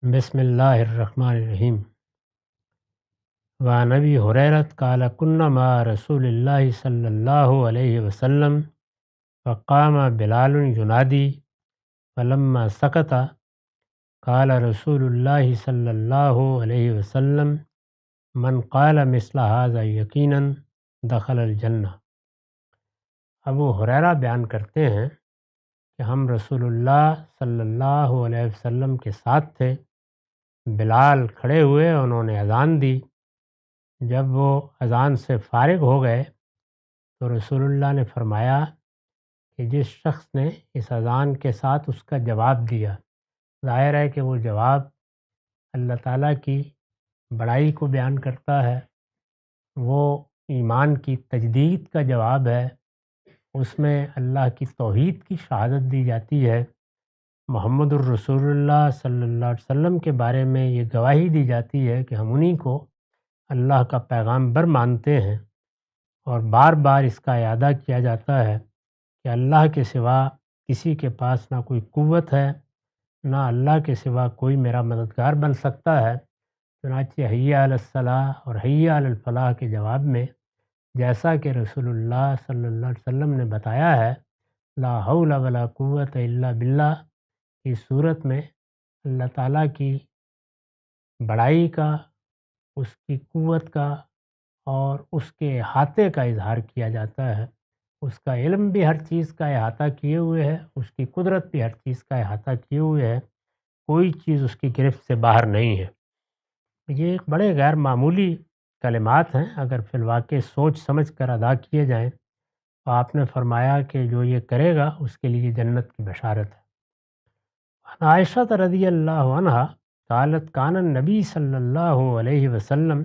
بسم اللہ الرحمن الرحیم۔ وعن ابی ہریرۃ قال کنا مع رسول اللہ صلی اللہ علیہ وسلم فقام بلال ینادی فلما سکت قال رسول اللہ صلی اللہ علیہ وسلم من قال مثل هذا یقینا دخل الجنہ۔ ابو ہریرہ بیان کرتے ہیں کہ ہم رسول اللہ صلی اللہ علیہ وسلم کے ساتھ تھے۔ بلال کھڑے ہوئے، انہوں نے اذان دی۔ جب وہ اذان سے فارغ ہو گئے تو رسول اللہ نے فرمایا کہ جس شخص نے اس اذان کے ساتھ اس کا جواب دیا، ظاہر ہے کہ وہ جواب اللہ تعالیٰ کی بڑائی کو بیان کرتا ہے، وہ ایمان کی تجدید کا جواب ہے، اس میں اللہ کی توحید کی شہادت دی جاتی ہے، محمد الرسول اللہ صلی اللہ علیہ وسلم کے بارے میں یہ گواہی دی جاتی ہے کہ ہم انہی کو اللہ کا پیغامبر مانتے ہیں، اور بار بار اس کا اعادہ کیا جاتا ہے کہ اللہ کے سوا کسی کے پاس نہ کوئی قوت ہے، نہ اللہ کے سوا کوئی میرا مددگار بن سکتا ہے۔ چنانچہ حی علی الصلاح اور حی علی الفلاح کے جواب میں جیسا کہ رسول اللہ صلی اللہ علیہ وسلم نے بتایا ہے، لا حول ولا قوت الا باللہ کی صورت میں اللہ تعالیٰ کی بڑائی کا، اس کی قوت کا اور اس کے احاطے کا اظہار کیا جاتا ہے۔ اس کا علم بھی ہر چیز کا احاطہ کیے ہوئے ہے، اس کی قدرت بھی ہر چیز کا احاطہ کیے ہوئے ہے، کوئی چیز اس کی گرفت سے باہر نہیں ہے۔ یہ ایک بڑے غیر معمولی کلمات ہیں، اگر فی الواقع سوچ سمجھ کر ادا کیے جائیں تو آپ نے فرمایا کہ جو یہ کرے گا اس کے لیے جنت کی بشارت ہے۔ عن عائشہ رضی اللہ عنہا قالت کان النبی صلی اللہ علیہ وسلم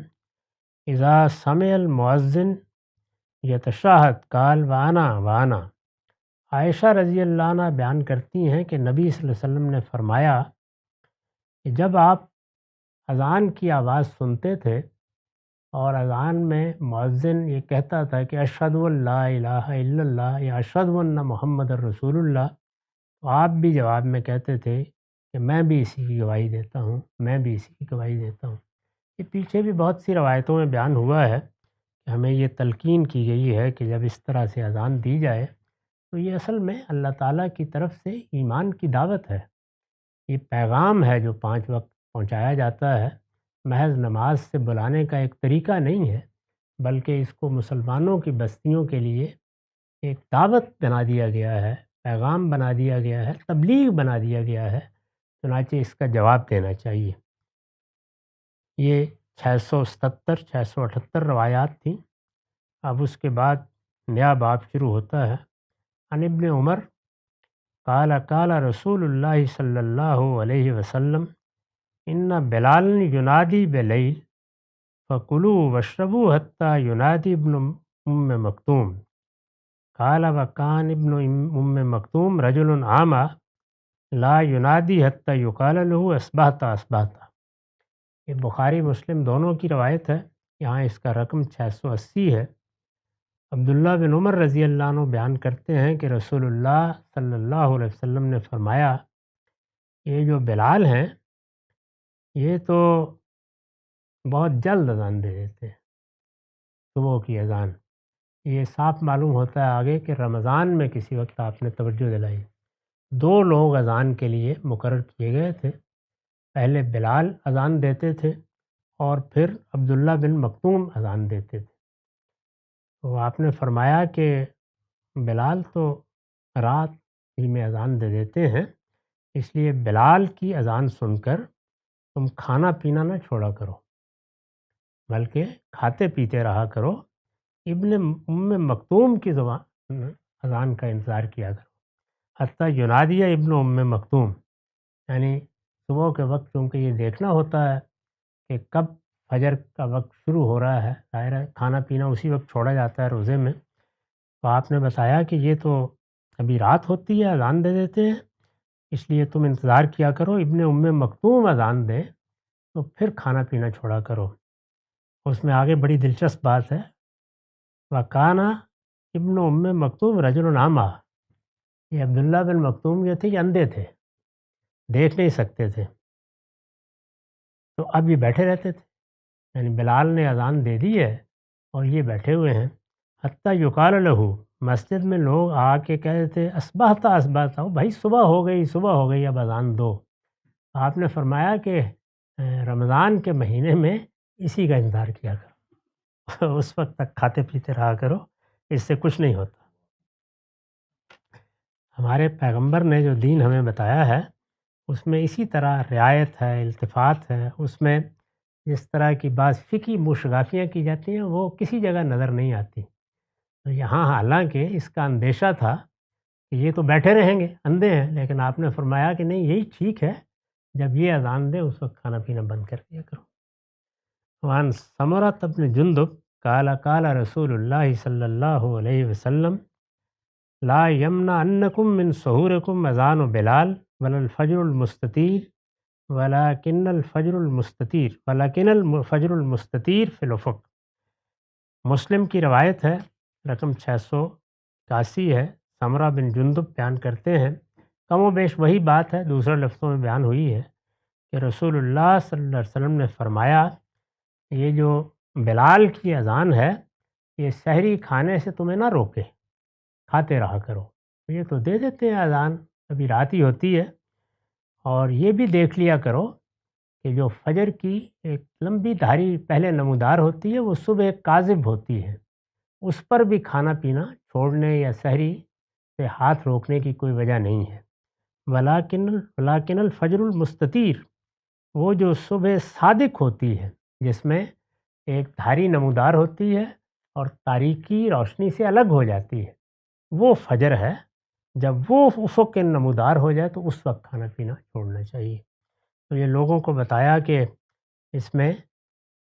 اذا سمع المؤذن یتشہد قال وانا۔ عائشہ رضی اللہ عنہ بیان کرتی ہیں کہ نبی صلی اللہ علیہ وسلم نے فرمایا کہ جب آپ اذان کی آواز سنتے تھے اور اذان میں مؤذن یہ کہتا تھا کہ اشہد ان لا الہ الا اللہ یا اشہد ان محمد الرسول اللہ، تو آپ بھی جواب میں کہتے تھے کہ میں بھی اسی کی گواہی دیتا ہوں، میں بھی اسی کی گواہی دیتا ہوں۔ یہ پیچھے بھی بہت سی روایتوں میں بیان ہوا ہے کہ ہمیں یہ تلقین کی گئی ہے کہ جب اس طرح سے اذان دی جائے تو یہ اصل میں اللہ تعالیٰ کی طرف سے ایمان کی دعوت ہے، یہ پیغام ہے جو 5 وقت پہنچایا جاتا ہے، محض نماز سے بلانے کا ایک طریقہ نہیں ہے، بلکہ اس کو مسلمانوں کی بستیوں کے لیے ایک دعوت بنا دیا گیا ہے، پیغام بنا دیا گیا ہے، تبلیغ بنا دیا گیا ہے، چنانچہ اس کا جواب دینا چاہیے۔ یہ 677 678 روایات تھیں۔ اب اس کے بعد نیا باب شروع ہوتا ہے۔ عن ابن عمر قال قال رسول اللہ صلی اللہ علیہ وسلم ان بلال ینادی بلیل فکلوا واشربوا حتى ینادی ابن ام مکتوم قال وکان ابن ام مکتوم رجل عاما لا ینادی حتى یقال له اصبحت اصبحت۔ یہ بخاری مسلم دونوں کی روایت ہے، یہاں اس کا رقم 680 ہے۔ عبداللہ بن عمر رضی اللہ عنہ بیان کرتے ہیں کہ رسول اللہ صلی اللہ علیہ وسلم نے فرمایا یہ جو بلال ہیں یہ تو بہت جلد اذان دے دیتے ہیں، صبح کی اذان۔ یہ صاف معلوم ہوتا ہے آگے کہ رمضان میں کسی وقت آپ نے توجہ دلائی، 2 لوگ اذان کے لیے مقرر کیے گئے تھے، پہلے بلال اذان دیتے تھے اور پھر عبداللہ بن مکتوم اذان دیتے تھے۔ تو آپ نے فرمایا کہ بلال تو رات ہی میں اذان دے دیتے ہیں، اس لیے بلال کی اذان سن کر تم کھانا پینا نہ چھوڑا کرو، بلکہ کھاتے پیتے رہا کرو، ابن ام مکتوم کی زبان اذان کا انتظار کیا کرو، حتیٰ ینادیہ ابن ام مکتوم، یعنی صبح کے وقت چونکہ یہ دیکھنا ہوتا ہے کہ کب فجر کا وقت شروع ہو رہا ہے، ظاہر ہے کھانا پینا اسی وقت چھوڑا جاتا ہے روزے میں، تو آپ نے بتایا کہ یہ تو ابھی رات ہوتی ہے اذان دے دیتے ہیں، اس لیے تم انتظار کیا کرو، ابن ام مکتوم اذان دیں تو پھر کھانا پینا چھوڑا کرو۔ اس میں آگے بڑی دلچسپ بات ہے، وکانا ابن ام مکتوم رجل عاما، یہ عبداللہ بن مکتوم جو تھے یہ اندھے تھے، دیکھ نہیں سکتے تھے، تو اب یہ بیٹھے رہتے تھے، یعنی بلال نے اذان دے دی ہے اور یہ بیٹھے ہوئے ہیں۔ حتیٰ یقال لہو، مسجد میں لوگ آ کے کہتے تھے اصبحت اصبحت، بھائی صبح ہو گئی اب اذان دو۔ آپ نے فرمایا کہ رمضان کے مہینے میں اسی کا انتظار کیا کرو اس وقت تک کھاتے پیتے رہا کرو، اس سے کچھ نہیں ہوتا۔ ہمارے پیغمبر نے جو دین ہمیں بتایا ہے اس میں اسی طرح رعایت ہے، التفات ہے، اس میں جس طرح کی بعض فقہی مشغافیاں کی جاتی ہیں وہ کسی جگہ نظر نہیں آتی۔ تو یہاں حالانکہ اس کا اندیشہ تھا کہ یہ تو بیٹھے رہیں گے، اندھے ہیں، لیکن آپ نے فرمایا کہ نہیں، یہی ٹھیک ہے، جب یہ اذان دے اس وقت کھانا پینا بند کر دیا کرو۔ وعن سمرۃ بن جندب قال قال رسول اللہ صلی اللہ علیہ وسلم لا یمنعنکم من سحورکم اذان بلال ولا الفجر المستطیر ولكن الفجر المستطیر فی الافق۔ مسلم کی روایت ہے، رقم 681 ہے، سمرہ بن جندب بیان کرتے ہیں، کم و بیش وہی بات ہے، دوسرے لفظوں میں بیان ہوئی ہے کہ رسول اللہ صلی اللہ علیہ وسلم نے فرمایا یہ جو بلال کی اذان ہے یہ سحری کھانے سے تمہیں نہ روکے، کھاتے رہا کرو۔ یہ تو دے دیتے ہیں اذان، ابھی رات ہی ہوتی ہے، اور یہ بھی دیکھ لیا کرو کہ جو فجر کی ایک لمبی دھاری پہلے نمودار ہوتی ہے وہ صبح کاذب ہوتی ہے، اس پر بھی کھانا پینا چھوڑنے یا سحری سے ہاتھ روکنے کی کوئی وجہ نہیں ہے۔ ولاکن الفجر المستطیر، وہ جو صبح صادق ہوتی ہے جس میں ایک دھاری نمودار ہوتی ہے اور تاریکی روشنی سے الگ ہو جاتی ہے، وہ فجر ہے۔ جب وہ افق نمودار ہو جائے تو اس وقت کھانا پینا چھوڑنا چاہیے۔ تو یہ لوگوں کو بتایا کہ اس میں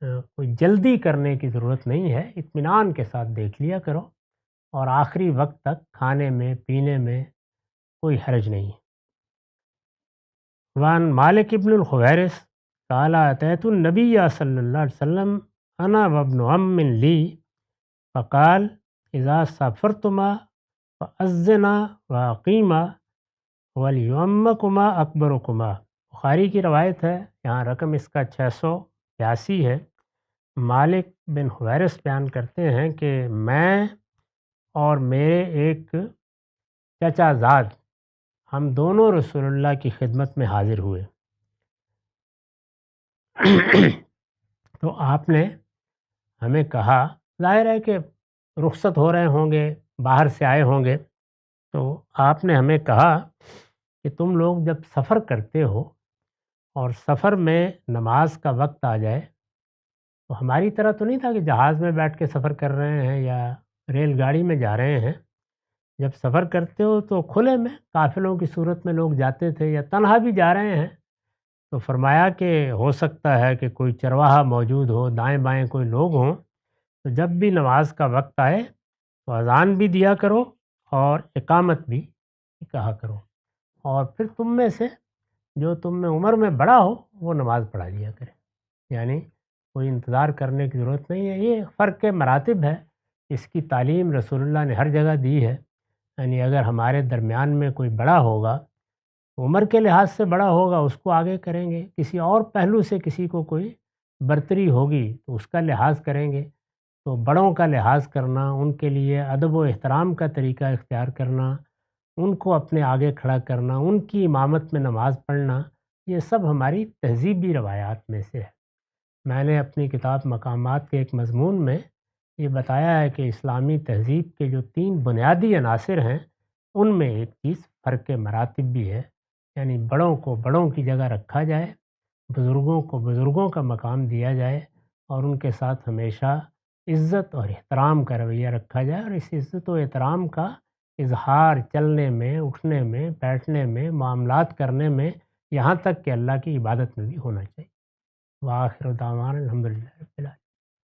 کوئی جلدی کرنے کی ضرورت نہیں ہے، اطمینان کے ساتھ دیکھ لیا کرو، اور آخری وقت تک کھانے میں پینے میں کوئی حرج نہیں ہے۔ وعن مالک ابن الخویرث قال اتیت النبی صلی اللہ علیہ وسلم انا وابن عم لی فقال اذا سافرتما فاذنا واقیما ولیؤمکما اکبرکما۔ بخاری کی روایت ہے، یہاں رقم اس کا 682 ہے۔ مالک بن حویرث بیان کرتے ہیں کہ میں اور میرے ایک چچا زاد، ہم دونوں رسول اللہ کی خدمت میں حاضر ہوئے تو آپ نے ہمیں کہا، ظاہر ہے کہ رخصت ہو رہے ہوں گے، باہر سے آئے ہوں گے، تو آپ نے ہمیں کہا کہ تم لوگ جب سفر کرتے ہو اور سفر میں نماز کا وقت آ جائے، تو ہماری طرح تو نہیں تھا کہ جہاز میں بیٹھ کے سفر کر رہے ہیں یا ریل گاڑی میں جا رہے ہیں۔ جب سفر کرتے ہو تو کھلے میں قافلوں کی صورت میں لوگ جاتے تھے، یا تنہا بھی جا رہے ہیں تو فرمایا کہ ہو سکتا ہے کہ کوئی چرواہا موجود ہو، دائیں بائیں کوئی لوگ ہوں، تو جب بھی نماز کا وقت آئے تو اذان بھی دیا کرو اور اقامت بھی کہا کرو، اور پھر تم میں سے جو تم میں عمر میں بڑا ہو وہ نماز پڑھا لیا کرے۔ یعنی کوئی انتظار کرنے کی ضرورت نہیں ہے۔ یہ فرق مراتب ہے، اس کی تعلیم رسول اللہ نے ہر جگہ دی ہے۔ یعنی اگر ہمارے درمیان میں کوئی بڑا ہوگا، عمر کے لحاظ سے بڑا ہوگا، اس کو آگے کریں گے، کسی اور پہلو سے کسی کو کوئی برتری ہوگی تو اس کا لحاظ کریں گے۔ تو بڑوں کا لحاظ کرنا، ان کے لیے ادب و احترام کا طریقہ اختیار کرنا، ان کو اپنے آگے کھڑا کرنا، ان کی امامت میں نماز پڑھنا، یہ سب ہماری تہذیبی روایات میں سے ہے۔ میں نے اپنی کتاب مقامات کے ایک مضمون میں یہ بتایا ہے کہ اسلامی تہذیب کے جو 3 بنیادی عناصر ہیں ان میں ایک چیز فرق مراتب بھی ہے، یعنی بڑوں کو بڑوں کی جگہ رکھا جائے، بزرگوں کو بزرگوں کا مقام دیا جائے، اور ان کے ساتھ ہمیشہ عزت اور احترام کا رویہ رکھا جائے، اور اس عزت و احترام کا اظہار چلنے میں، اٹھنے میں، بیٹھنے میں، معاملات کرنے میں، یہاں تک کہ اللہ کی عبادت میں بھی ہونا چاہیے۔ وآخر دعوانا الحمدللہ رب العالمین۔